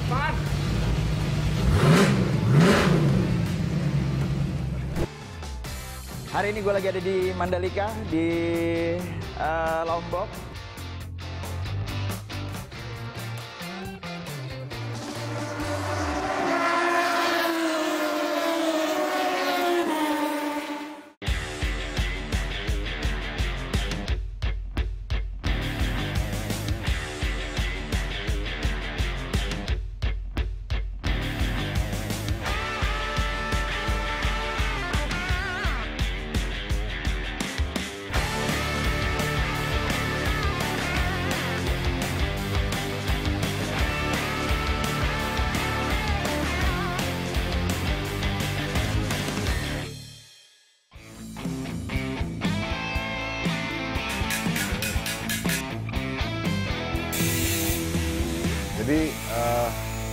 Hari ini gue lagi ada di Mandalika, di Lombok. Jadi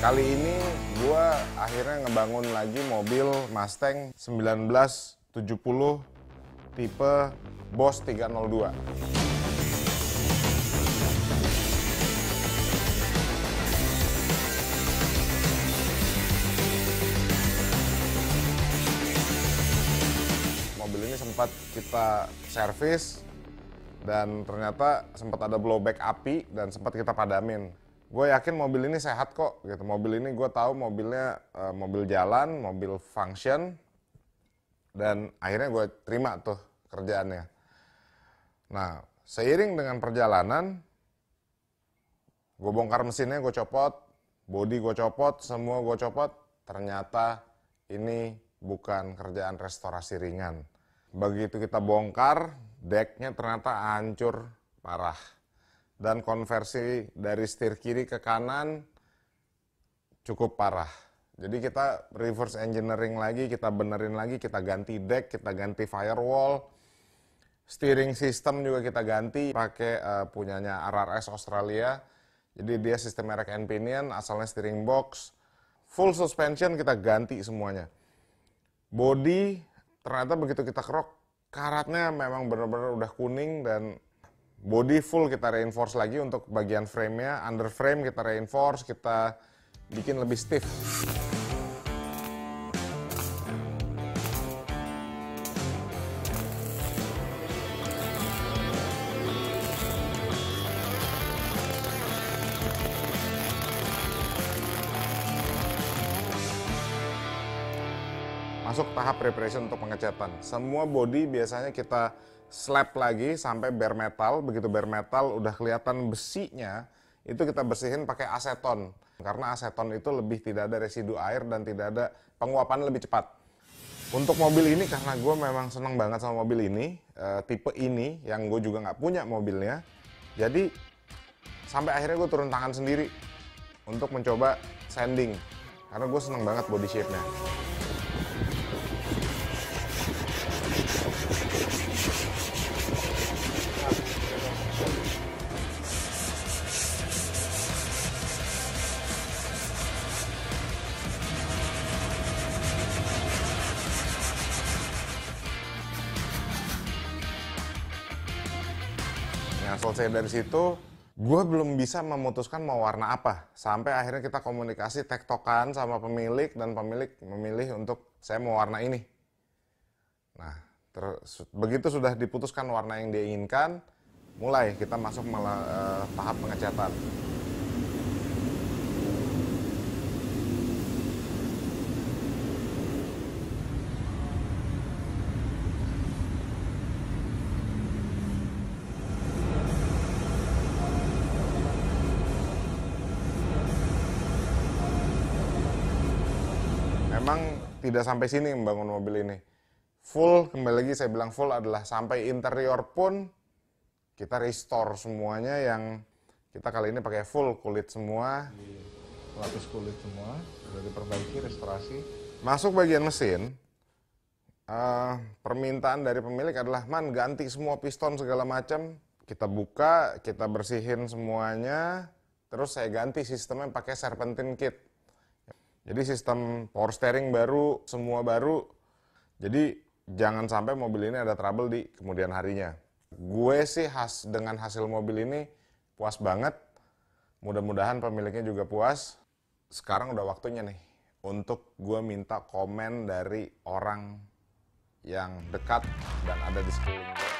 kali ini gue akhirnya ngebangun lagi mobil Mustang 1970 tipe Boss 302. Mobil ini sempat kita servis dan ternyata sempat ada blowback api dan sempat kita padamin. Gue yakin mobil ini sehat kok, gitu. Mobil ini gue tahu mobilnya mobil jalan, mobil function, dan akhirnya gue terima tuh kerjaannya. Nah, seiring dengan perjalanan, gue bongkar mesinnya, gue copot, bodi gue copot, semua gue copot. Ternyata ini bukan kerjaan restorasi ringan. Begitu kita bongkar, decknya ternyata hancur parah. Dan konversi dari setir kiri ke kanan cukup parah. Jadi kita reverse engineering lagi, kita benerin lagi, kita ganti deck, kita ganti firewall. Steering system juga kita ganti pakai punyanya RRS Australia. Jadi dia sistem rack and pinion, asalnya steering box. Full suspension kita ganti semuanya. Body ternyata begitu kita kerok, karatnya memang benar-benar udah kuning dan body full kita reinforce lagi untuk bagian frame-nya, under frame kita reinforce, kita bikin lebih stiff. Masuk tahap preparation untuk pengecatan. Semua body biasanya kita slap lagi sampai bare metal. Begitu bare metal udah kelihatan besinya, itu kita bersihin pakai aseton. Karena aseton itu lebih tidak ada residu air dan tidak ada penguapan lebih cepat. Untuk mobil ini karena gue memang seneng banget sama mobil ini, tipe ini yang gue juga nggak punya mobilnya. Jadi sampai akhirnya gue turun tangan sendiri untuk mencoba sanding. Karena gue seneng banget body shape-nya. Nah, selesai dari situ, gue belum bisa memutuskan mau warna apa. Sampai akhirnya kita komunikasi tektokan sama pemilik, dan pemilik memilih untuk saya mau warna ini. Nah, begitu sudah diputuskan warna yang dia inginkan, mulai kita masuk tahap pengecatan. Memang tidak sampai sini membangun mobil ini. Full, kembali lagi saya bilang full adalah sampai interior pun kita restore semuanya, yang kita kali ini pakai full kulit semua. Lapis kulit semua, sudah diperbaiki, restorasi. Masuk bagian mesin, permintaan dari pemilik adalah, man ganti semua piston segala macam. Kita buka, kita bersihin semuanya, terus saya ganti sistemnya pakai serpentine kit. Jadi sistem power steering baru, semua baru. Jadi jangan sampai mobil ini ada trouble di kemudian harinya. Gue sih dengan hasil mobil ini puas banget. Mudah-mudahan pemiliknya juga puas. sekarang udah waktunya nih untuk gue minta komen dari orang yang dekat dan ada di sekeliling gue.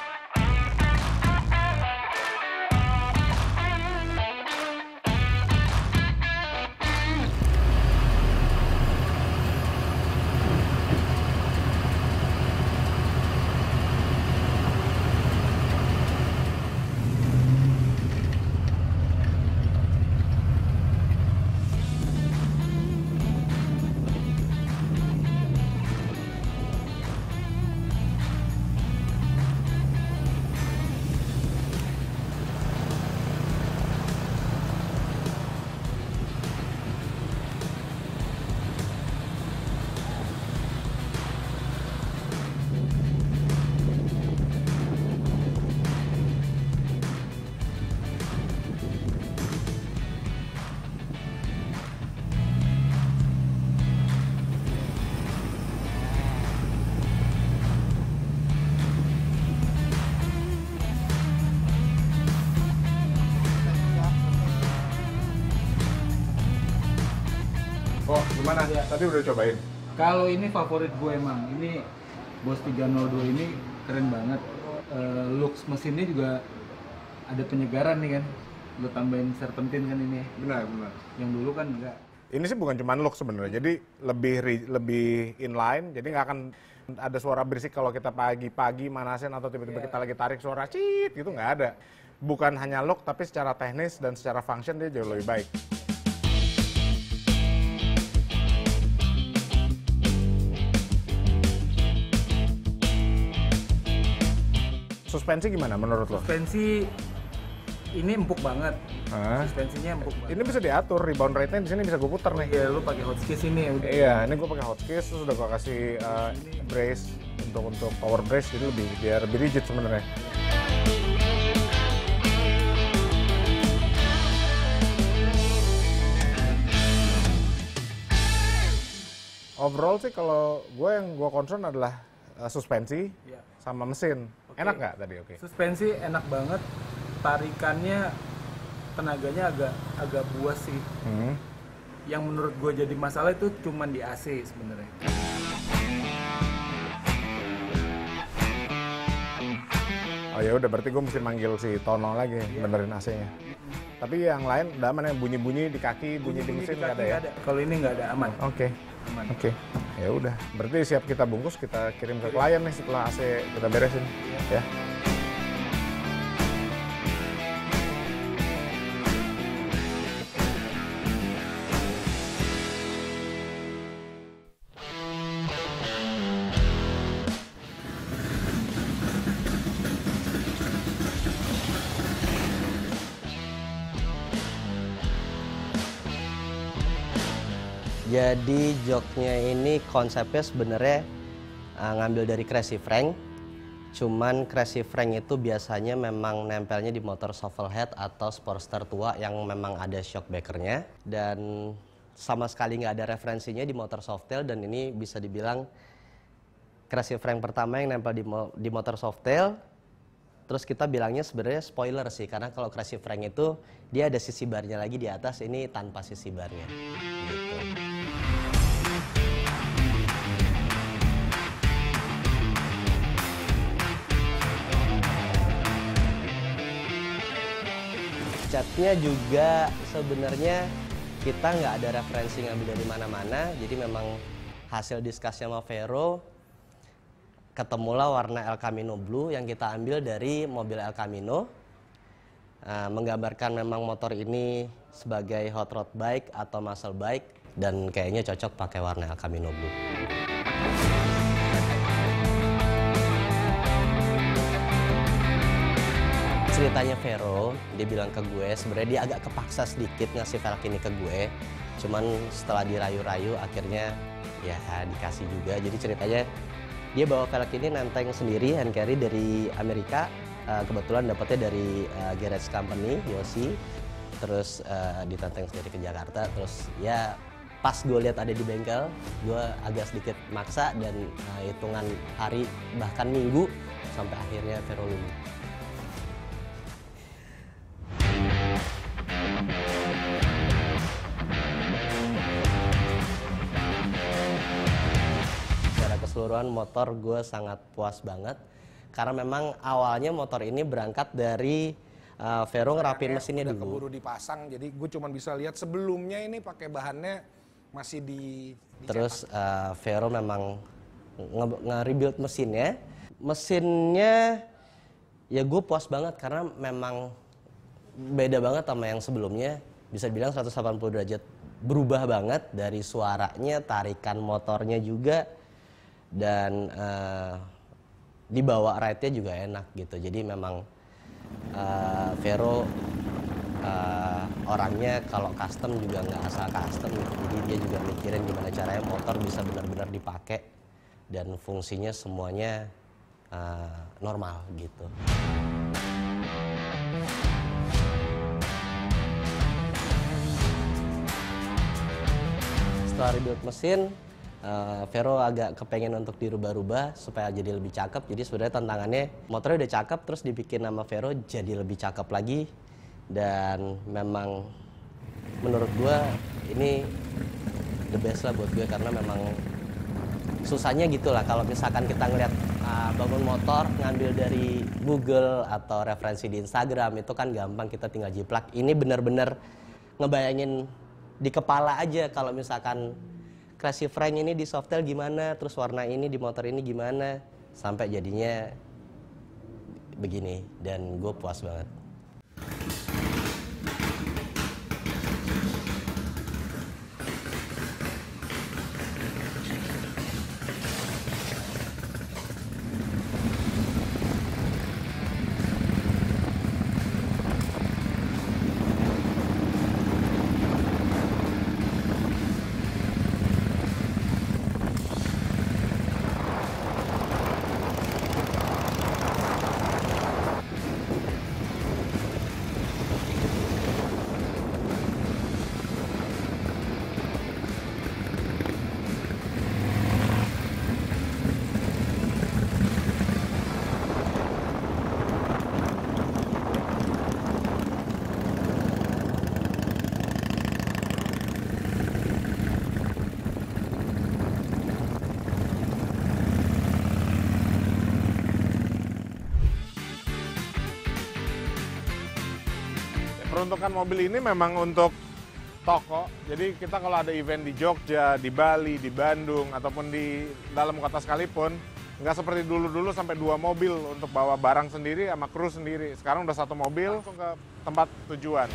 Oh, gimana? Tadi udah cobain? Kalau ini favorit gue emang, ini Boss 302 ini keren banget. Looks mesinnya juga ada penyegaran nih kan. Lo tambahin serpentin kan ini. Benar, benar. Yang dulu kan enggak. Ini sih bukan cuma look sebenarnya, jadi lebih inline, jadi nggak akan ada suara berisik kalau kita pagi-pagi manasin atau tiba-tiba kita lagi tarik suara cit gitu, nggak ada. Bukan hanya look, tapi secara teknis dan secara function dia jauh lebih baik. Suspensi gimana menurut lo? Suspensi ini empuk banget. Hah? Suspensinya empuk banget. Ini bisa diatur, rebound rate-nya di sini bisa gue puter nih. Ya lu pakai Hotkeys ini ya udah. Iya, ini gue pakai Hotkeys, terus udah gue kasih brace untuk power brace, jadi biar lebih rigid sebenarnya. Overall sih kalau yang gue concern adalah suspensi sama mesin. Oke. Enak nggak tadi? Oke. Suspensi enak banget. Tarikannya tenaganya agak buas sih. Yang menurut gue jadi masalah itu cuman di AC sebenarnya. Oh ya udah, berarti gue mesti manggil si Tono lagi benerin AC-nya. Tapi yang lain udah aman ya, bunyi-bunyi di kaki, bunyi di mesin nggak ada ya? Kalau ini nggak ada, aman. Oke. Aman. Oke. Ya udah, berarti siap kita bungkus, kita kirim ke klien nih setelah AC kita beresin. Ya. Jadi joknya ini konsepnya sebenarnya ngambil dari Crazy Frank. Cuman Crazy Frank itu biasanya memang nempelnya di motor shovel head atau Sportster tua yang memang ada shock breakernya. Dan sama sekali nggak ada referensinya di motor Softail, dan ini bisa dibilang Crazy Frank pertama yang nempel di motor Softail. Terus kita bilangnya sebenarnya spoiler sih, karena kalau Crazy Frank itu dia ada sisi barnya lagi di atas, ini tanpa sisi barnya. Gitu. Catnya juga sebenarnya kita nggak ada referensi ngambil dari mana-mana, jadi memang hasil discuss sama Vero, ketemulah warna El Camino Blue yang kita ambil dari mobil El Camino, menggambarkan memang motor ini sebagai hot rod bike atau muscle bike, dan kayaknya cocok pakai warna El Camino Blue. Ceritanya Vero, dia bilang ke gue, sebenarnya dia agak kepaksa sedikit ngasih velg ini ke gue. Cuman setelah dirayu-rayu akhirnya ya dikasih juga. Jadi ceritanya dia bawa velg ini nenteng sendiri, hand carry dari Amerika. Kebetulan dapetnya dari garage company, Yosi. Terus ditenteng sendiri ke Jakarta. Terus ya pas gue lihat ada di bengkel, gue agak sedikit maksa dan hitungan hari bahkan minggu sampai akhirnya Vero luluh. keseluruhan motor gue sangat puas banget. Karena memang awalnya motor ini berangkat dari Vero ngerapin mesinnya udah dulu. keburu dipasang, jadi gue cuma bisa lihat sebelumnya ini pakai bahannya masih dicetak. Terus Vero memang nge-rebuild mesinnya. Mesinnya ya gue puas banget karena memang beda banget sama yang sebelumnya. Bisa dibilang 180 derajat berubah banget dari suaranya, tarikan motornya juga, dan dibawa ride-nya juga enak gitu. Jadi memang Vero orangnya kalau custom juga nggak asal custom gitu. Jadi dia juga mikirin gimana caranya motor bisa benar-benar dipakai dan fungsinya semuanya normal gitu. Setelah rebuild mesin, Vero agak kepengen untuk dirubah-rubah supaya jadi lebih cakep. Jadi sebenarnya tantangannya motornya udah cakep, terus dibikin nama Vero jadi lebih cakep lagi. Dan memang menurut gue ini the best lah buat gue karena memang susahnya gitu lah. Kalau misalkan kita ngeliat bangun motor, ngambil dari Google atau referensi di Instagram itu kan gampang, kita tinggal jiplak. Ini bener-bener ngebayangin di kepala aja kalau misalkan Crazy Frank ini di Softail gimana, terus warna ini di motor ini gimana, sampai jadinya begini, dan gue puas banget. Peruntukan mobil ini memang untuk toko, jadi kita kalau ada event di Jogja, di Bali, di Bandung, ataupun di dalam kota sekalipun, nggak seperti dulu-dulu sampai 2 mobil untuk bawa barang sendiri sama kru sendiri. Sekarang udah 1 mobil langsung ke tempat tujuan.